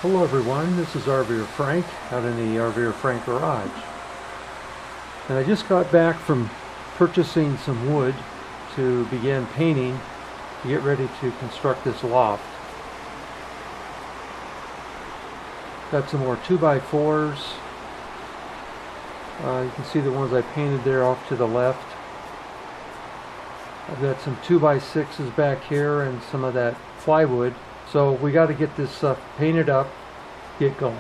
Hello everyone, this is RVer Frank out in the RVer Frank garage. And I just got back from purchasing some wood to begin painting to get ready to construct this loft. Got some more 2x4s. You can see the ones I painted there off to the left. I've got some 2x6s back here and some of that plywood. So we got to get this stuff painted up, get going.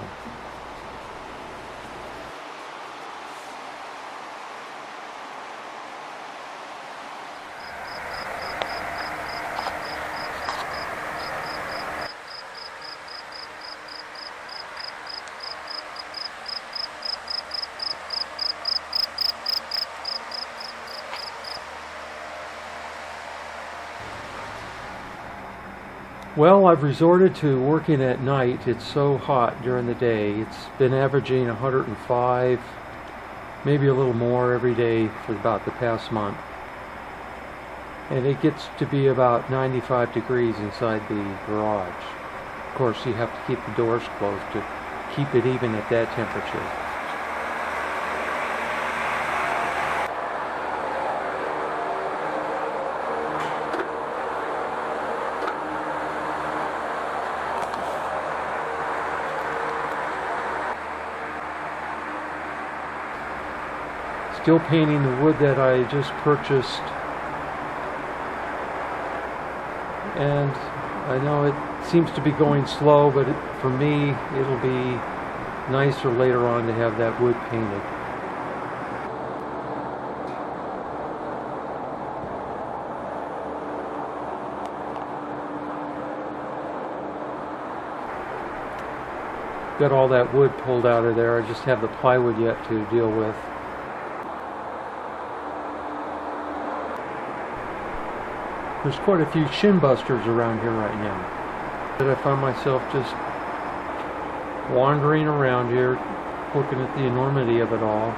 Well, I've resorted to working at night. It's so hot during the day. It's been averaging 105, maybe a little more every day for about the past month. And it gets to be about 95 degrees inside the garage. Of course, you have to keep the doors closed to keep it even at that temperature. Still painting the wood that I just purchased, and I know it seems to be going slow, but for me it'll be nicer later on to have that wood painted. Got all that wood pulled out of there. I just have the plywood yet to deal with. There's quite a few shin busters around here right now. But I find myself just wandering around here, looking at the enormity of it all.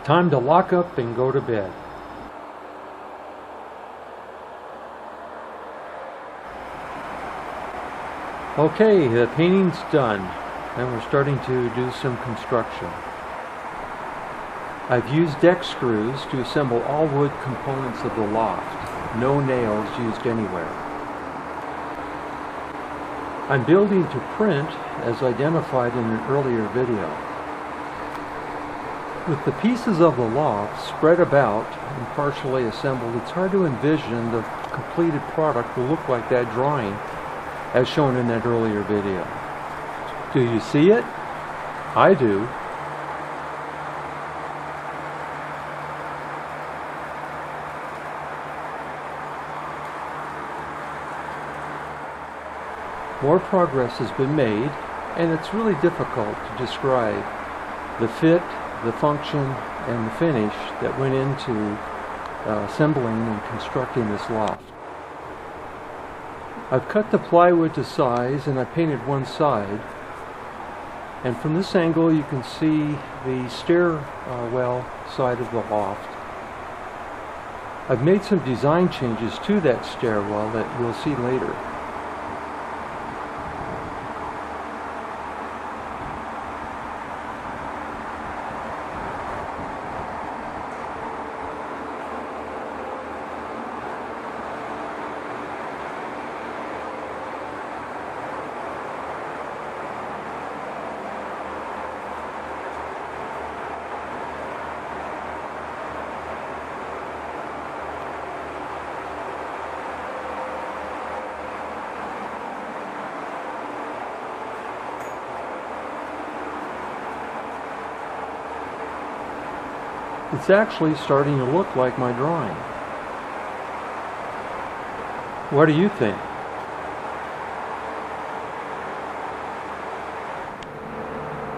Time to lock up and go to bed. Okay, the painting's done, and we're starting to do some construction. I've used deck screws to assemble all wood components of the loft. No nails used anywhere. I'm building to print as identified in an earlier video. With the pieces of the loft spread about and partially assembled, it's hard to envision the completed product will look like that drawing as shown in that earlier video. Do you see it? I do. More progress has been made, and it's really difficult to describe the fit, the function, and the finish that went into assembling and constructing this loft. I've cut the plywood to size and I painted one side, and from this angle you can see the stairwell side of the loft. I've made some design changes to that stairwell that you'll see later. It's actually starting to look like my drawing. What do you think?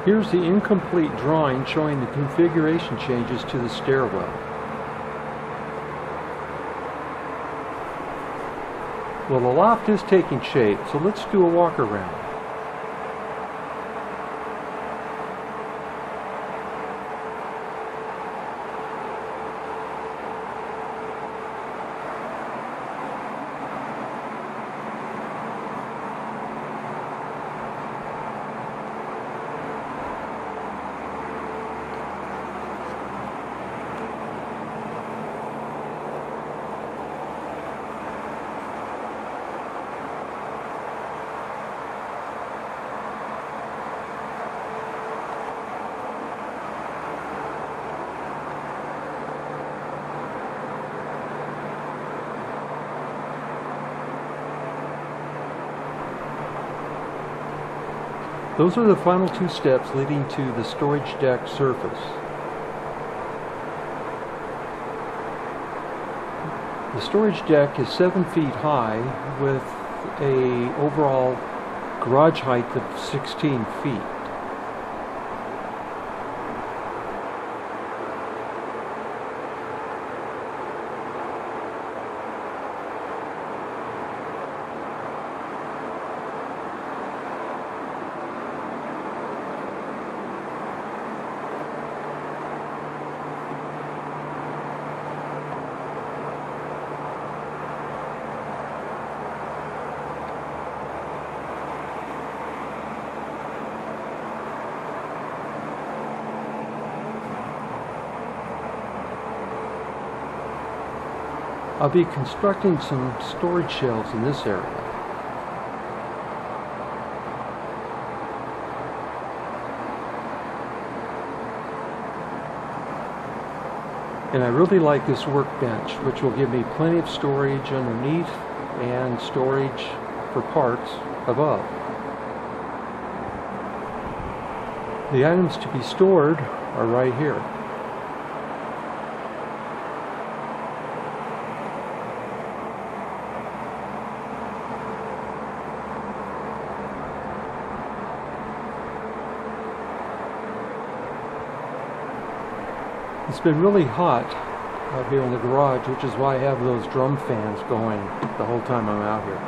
Here's the incomplete drawing showing the configuration changes to the stairwell. Well, the loft is taking shape, so let's do a walk around. Those are the final two steps leading to the storage deck surface. The storage deck is 7 feet high with an overall garage height of 16 feet. I'll be constructing some storage shelves in this area. And I really like this workbench, which will give me plenty of storage underneath and storage for parts above. The items to be stored are right here. It's been really hot out here in the garage, which is why I have those drum fans going the whole time I'm out here.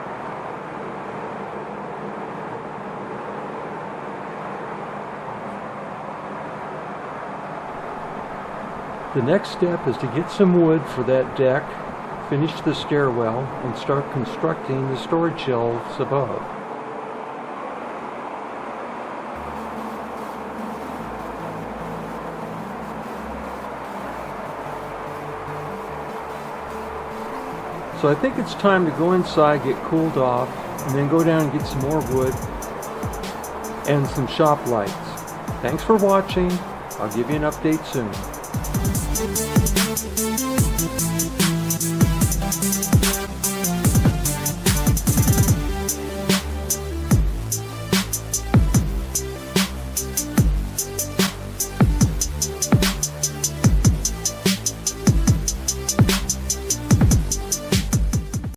The next step is to get some wood for that deck, finish the stairwell, and start constructing the storage shelves above. So I think it's time to go inside, get cooled off, and then go down and get some more wood and some shop lights. Thanks for watching. I'll give you an update soon.